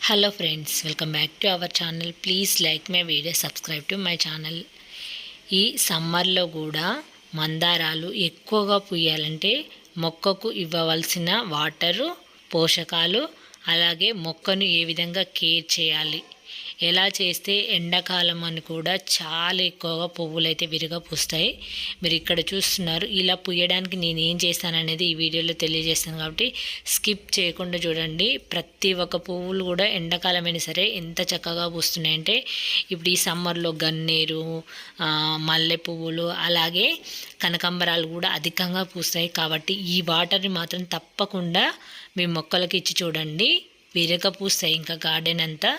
Hello friends, welcome back to our channel. Please like my video, subscribe to my channel. ఈ సమ్మర్లో కూడా మందారాలు ఎక్కువగా పూయాలంటే మొక్కకు ఇవ్వవలసిన వాటరు, పోషకాలు, అలాగే మొక్కను ఏ విధంగా కేర్ చేయాలి, ఎలా చేస్తే ఎండాకాలం అని కూడా చాలా ఎక్కువగా పువ్వులు అయితే విరిగా పూస్తాయి. మీరు ఇక్కడ చూస్తున్నారు. ఇలా పూయడానికి నేను ఏం చేస్తాననేది ఈ వీడియోలో తెలియజేస్తాను కాబట్టి స్కిప్ చేయకుండా చూడండి. ప్రతి ఒక్క పువ్వులు కూడా ఎండాకాలమైనా సరే ఎంత చక్కగా పూస్తున్నాయంటే, ఇప్పుడు ఈ సమ్మర్లో గన్నేరు, మల్లె పువ్వులు, అలాగే కనకాంబరాలు కూడా అధికంగా పూస్తాయి. కాబట్టి ఈ వాటర్ని మాత్రం తప్పకుండా మీ మొక్కలకి ఇచ్చి చూడండి, విరగ పూస్తాయి. ఇంకా గార్డెన్ అంతా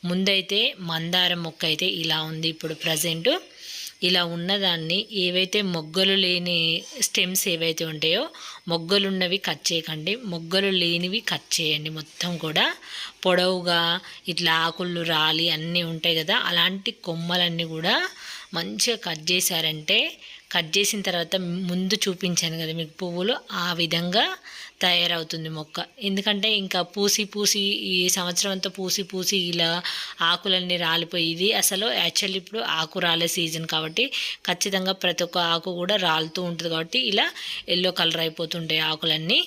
ముందైతే మందారం మొక్క అయితే ఇలా ఉంది. ఇప్పుడు ప్రజెంటు ఇలా ఉన్నదాన్ని ఏవైతే మొగ్గలు లేని స్టెమ్స్ ఏవైతే ఉంటాయో, మొగ్గలున్నవి కట్ చేయకండి, మొగ్గలు లేనివి కట్ చేయండి. మొత్తం కూడా పొడవుగా ఇట్లా ఆకులు రాలి అన్నీ ఉంటాయి కదా, అలాంటి కొమ్మలన్నీ కూడా మంచిగా కట్ చేశారంటే, కట్ చేసిన తర్వాత ముందు చూపించాను కదా మీకు పువ్వులు, ఆ విధంగా తయారవుతుంది మొక్క. ఎందుకంటే ఇంకా పూసి ఈ సంవత్సరం అంతా పూసి ఇలా ఆకులన్నీ రాలిపోయి, ఇది అసలు యాక్చువల్లీ ఇప్పుడు ఆకు రాలే సీజన్ కాబట్టి ఖచ్చితంగా ప్రతి ఒక్క ఆకు కూడా రాలుతూ ఉంటుంది. కాబట్టి ఇలా ఎల్లో కలర్ అయిపోతుంటాయి ఆకులన్నీ.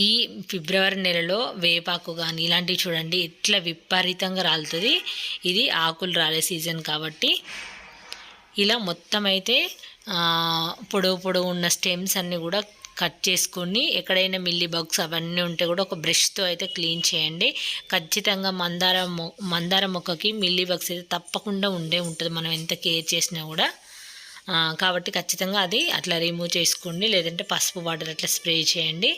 ఈ ఫిబ్రవరి నెలలో వేపాకు కానీ ఇలాంటివి చూడండి ఇట్లా విపరీతంగా రాలుతుంది. ఇది ఆకులు రాలే సీజన్ కాబట్టి ఇలా మొత్తం అయితే పొడవు ఉన్న స్టెమ్స్ అన్నీ కూడా కట్ చేసుకొని, ఎక్కడైనా మిల్లీ బగ్స్ అవన్నీ ఉంటే కూడా ఒక బ్రష్తో అయితే క్లీన్ చేయండి. ఖచ్చితంగా మందార మొక్కకి మిల్లీ బగ్స్ అయితే తప్పకుండా ఉంటుంది, మనం ఎంత కేర్ చేసినా కూడా. కాబట్టి ఖచ్చితంగా అది అట్లా రిమూవ్ చేసుకోండి, లేదంటే పసుపు వాటర్ అట్లా స్ప్రే చేయండి.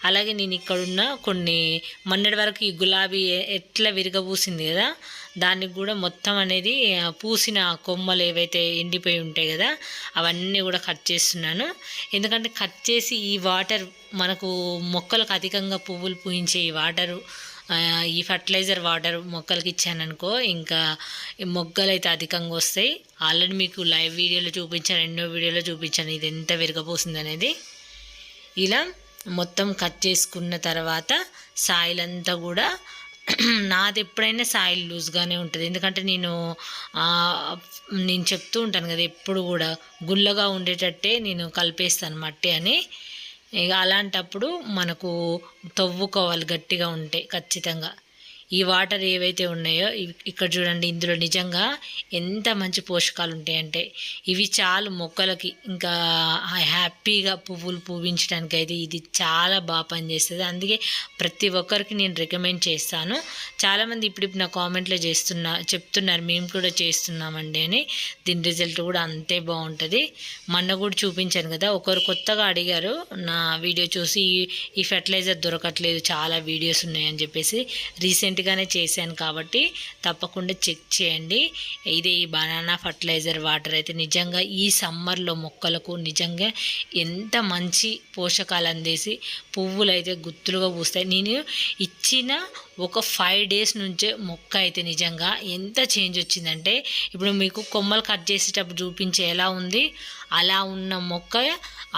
అలాగే నేను ఇక్కడున్న కొన్ని మొన్నటి వరకు ఈ గులాబీ ఎట్లా విరగబూసింది కదా, దానికి కూడా మొత్తం అనేది పూసిన కొమ్మలు ఏవైతే ఎండిపోయి ఉంటాయి కదా, అవన్నీ కూడా కట్ చేస్తున్నాను. ఎందుకంటే కట్ చేసి ఈ వాటర్ మనకు మొక్కలకు అధికంగా పువ్వులు పూయించే ఈ వాటరు, ఈ ఫర్టిలైజర్ వాటర్ మొక్కలకి ఇచ్చాననుకో, ఇంకా మొగ్గలు అయితే అధికంగా వస్తాయి. ఆల్రెడీ మీకు లైవ్ వీడియోలో చూపించాను, ఎన్నో వీడియోలో చూపించాను ఇది ఎంత విరగబోసింది అనేది. ఇలా మొత్తం కట్ చేసుకున్న తర్వాత సాయిల్ అంతా కూడా నాది ఎప్పుడైనా సాయిల్ లూజ్గానే ఉంటుంది. ఎందుకంటే నేను చెప్తూ ఉంటాను కదా, ఎప్పుడు కూడా గుల్లగా ఉండేటట్టే నేను కలిపేస్తాను మట్టి అని. ఇక అలాంటప్పుడు మనకు తవ్వుకోవాలి గట్టిగా ఉంటే ఖచ్చితంగా. ఈ వాటర్ ఏవైతే ఉన్నాయో ఇక్కడ చూడండి, ఇందులో నిజంగా ఎంత మంచి పోషకాలు ఉంటాయంటే ఇవి చాలు మొక్కలకి ఇంకా హ్యాపీగా పువ్వులు పూవించడానికి అయితే ఇది చాలా బాగా పనిచేస్తుంది. అందుకే ప్రతి ఒక్కరికి నేను రికమెండ్ చేస్తాను. చాలామంది ఇప్పుడు నా కామెంట్లో చెప్తున్నారు మేము కూడా చేస్తున్నామండి అని. దీని రిజల్ట్ కూడా అంతే బాగుంటుంది. మొన్న కూడా చూపించాను కదా, ఒకరు కొత్తగా అడిగారు నా వీడియో చూసి, ఈ ఫెర్టిలైజర్ దొరకట్లేదు, చాలా వీడియోస్ ఉన్నాయని చెప్పేసి. రీసెంట్గానే చేశాను కాబట్టి తప్పకుండా చెక్ చేయండి. ఇదే ఈ బనానా ఫర్టిలైజర్ వాటర్ అయితే నిజంగా ఈ సమ్మర్లో మొక్కలకు నిజంగా ఎంత మంచి పోషకాలు అందేసి పువ్వులు అయితే గుత్తులుగా పూస్తాయి. నేను ఇచ్చిన ఒక 5 days నుంచే మొక్క అయితే నిజంగా ఎంత చేంజ్ వచ్చిందంటే, ఇప్పుడు మీకు కొమ్మలు కట్ చేసేటప్పుడు చూపించే ఎలా ఉంది, అలా ఉన్న మొక్క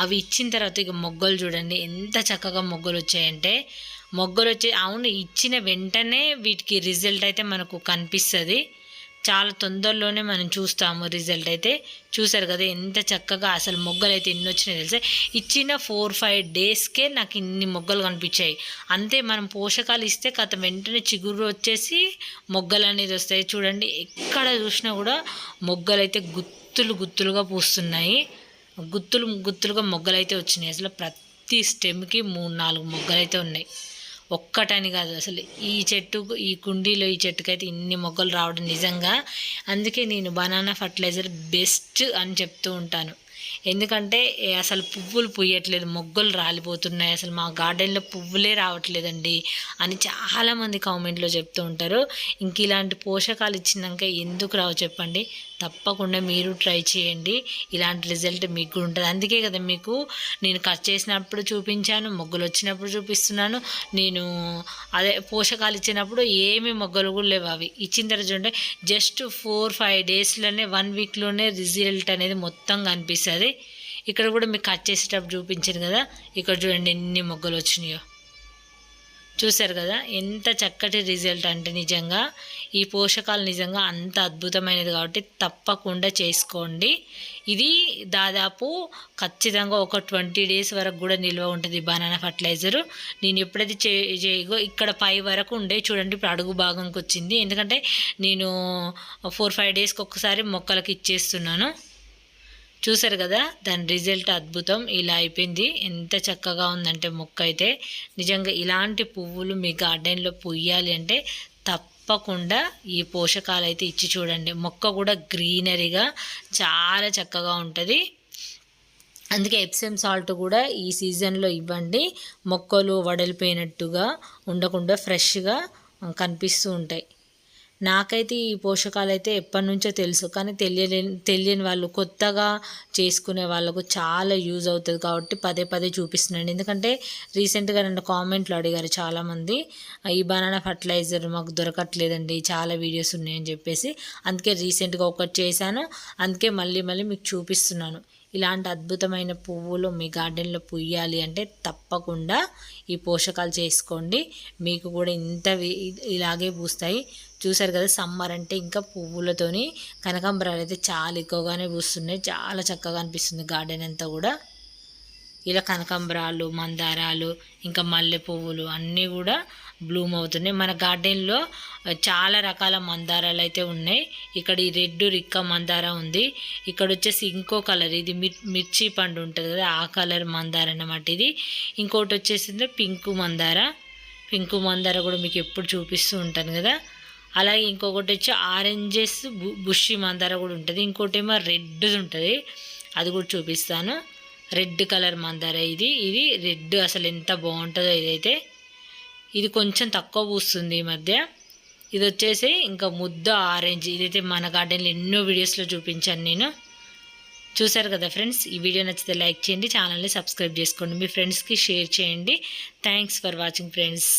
అవి ఇచ్చిన తర్వాత ఇక మొగ్గలు చూడండి ఎంత చక్కగా మొగ్గలు వచ్చాయంటే. మొగ్గలు వచ్చి అవును ఇచ్చిన వెంటనే వీటికి రిజల్ట్ అయితే మనకు కనిపిస్తుంది, చాలా తొందరలోనే మనం చూస్తాము రిజల్ట్ అయితే. చూసారు కదా ఎంత చక్కగా అసలు మొగ్గలు అయితే ఎన్ని వచ్చినాయి తెలుసా. ఇచ్చిన 4-5 daysకే నాకు ఇన్ని మొగ్గలు కనిపించాయి. అంతే, మనం పోషకాలు ఇస్తే కథ వెంటనే చిగురు వచ్చేసి మొగ్గలు అనేది వస్తాయి. చూడండి ఎక్కడ చూసినా కూడా మొగ్గలు అయితే గుత్తులుగా పూస్తున్నాయి, గుత్తులుగా మొగ్గలు అయితే వచ్చినాయి. అసలు ప్రతి స్టెమ్కి 3-4 మొగ్గలు అయితే ఉన్నాయి, ఒక్కటని కాదు. అసలు ఈ చెట్టుకు, ఈ కుండీలో ఈ చెట్టుకైతే ఇన్ని మొగ్గలు రావడం నిజంగా, అందుకే నేను బనానా ఫర్టిలైజర్ బెస్ట్ అని చెప్తూ ఉంటాను. ఎందుకంటే అసలు పువ్వులు పూయట్లేదు, మొగ్గలు రాలిపోతున్నాయి, అసలు మా గార్డెన్లో పువ్వులే రావట్లేదండి అని చాలామంది కామెంట్లో చెప్తూ ఉంటారు. ఇంక ఇలాంటి పోషకాలు ఇచ్చినాక ఎందుకు రావు చెప్పండి. తప్పకుండా మీరు ట్రై చేయండి, ఇలాంటి రిజల్ట్ మీకు కూడా ఉంటుంది. అందుకే కదా మీకు నేను కట్ చేసినప్పుడు చూపించాను, మొగ్గలు వచ్చినప్పుడు చూపిస్తున్నాను. నేను అదే పోషకాలు ఇచ్చినప్పుడు ఏమి మొగ్గలు కూడా లేవు, అవి ఇచ్చిన తర్వాత చూడండి జస్ట్ 4-5 daysలోనే 1 weekలోనే రిజల్ట్ అనేది మొత్తం కనిపిస్తుంది. ఇక్కడ కూడా మీకు కట్ చేసేటప్పుడు చూపించాను కదా, ఇక్కడ చూడండి ఎన్ని మొగ్గలు వచ్చినాయో. చూసారు కదా ఎంత చక్కటి రిజల్ట్ అంటే నిజంగా ఈ పోషకాలు నిజంగా అంత అద్భుతమైనది కాబట్టి తప్పకుండా చేసుకోండి. ఇది దాదాపు ఖచ్చితంగా ఒక 20 days వరకు కూడా నిల్వ ఉంటుంది బనానా ఫర్టిలైజరు. నేను ఎప్పుడైతే చేయగో ఇక్కడ పై వరకు ఉండే చూడండి, ఇప్పుడు అడుగు భాగంకి వచ్చింది. ఎందుకంటే నేను 4-5 daysకి ఒక్కసారి మొక్కలకి ఇచ్చేస్తున్నాను. చూసారు కదా దాని రిజల్ట్ అద్భుతం. ఇలా అయిపోయింది. ఎంత చక్కగా ఉందంటే మొక్క అయితే నిజంగా ఇలాంటి పువ్వులు మీ గార్డెన్లో పూయాలి అంటే తప్పకుండా ఈ పోషకాలు అయితే ఇచ్చి చూడండి. మొక్క కూడా గ్రీనరీగా చాలా చక్కగా ఉంటుంది. అందుకే ఎప్సమ్ సాల్ట్ కూడా ఈ సీజన్లో ఇవ్వండి. మొక్కలు వడలిపోయినట్టుగా ఉండకుండా ఫ్రెష్గా కనిపిస్తూ ఉంటాయి. నాకైతే ఈ పోషకాలు అయితే ఎప్పటి నుంచో తెలుసు, కానీ తెలియని వాళ్ళు కొత్తగా చేసుకునే వాళ్ళకు చాలా యూజ్ అవుతుంది కాబట్టి పదే పదే చూపిస్తున్నాను. ఎందుకంటే రీసెంట్గా నన్ను కామెంట్లు అడిగారు చాలామంది, ఈ బనానా ఫర్టిలైజర్ మాకు దొరకట్లేదండి, చాలా వీడియోస్ ఉన్నాయని చెప్పేసి. అందుకే రీసెంట్గా ఒకటి చేశాను, అందుకే మళ్ళీ మీకు చూపిస్తున్నాను. ఇలాంటి అద్భుతమైన పువ్వులు మీ గార్డెన్లో పూయాలి అంటే తప్పకుండా ఈ పోషకాలు చేసుకోండి. మీకు కూడా ఇలాగే పూస్తాయి. చూసారు కదా, సమ్మర్ అంటే ఇంకా పువ్వులతోని కనకాంబరాలు అయితే చాలా ఎక్కువగానే పూస్తున్నాయి. చాలా చక్కగా అనిపిస్తుంది గార్డెన్ అంతా కూడా. ఇలా కనకాంబరాలు, మందారాలు, ఇంకా మల్లె పువ్వులు అన్నీ కూడా బ్లూమ్ అవుతున్నాయి. మన గార్డెన్లో చాలా రకాల మందారాలు అయితే ఉన్నాయి. ఇక్కడ ఈ రెడ్ రిక్క మందార ఉంది. ఇక్కడ వచ్చేసి ఇంకో కలర్, ఇది మిర్చి పండు ఉంటుంది కదా, ఆ కలర్ మందార అన్నమాట ఇది. ఇంకోటి వచ్చేసి పింకు మందార కూడా మీకు ఎప్పుడు చూపిస్తూ ఉంటాను కదా. అలాగే ఇంకొకటి వచ్చి ఆరెంజెస్ బుషి మందార కూడా ఉంటుంది. ఇంకోటి ఏమో రెడ్ ఉంటుంది, అది కూడా చూపిస్తాను. రెడ్ కలర్ మందార ఇది రెడ్ అసలు ఎంత బాగుంటుందో. ఇది కొంచెం తక్కువ పూస్తుంది ఈ మధ్య. ఇది వచ్చేసి ఇంకా ముద్ద ఆరెంజ్, ఇదైతే మన గార్డెన్లో ఎన్నో వీడియోస్లో చూపించాను నేను. చూసారు కదా ఫ్రెండ్స్, ఈ వీడియో నచ్చితే లైక్ చేయండి, ఛానల్ని సబ్స్క్రైబ్ చేసుకోండి, మీ ఫ్రెండ్స్కి షేర్ చేయండి. Thanks for watching friends.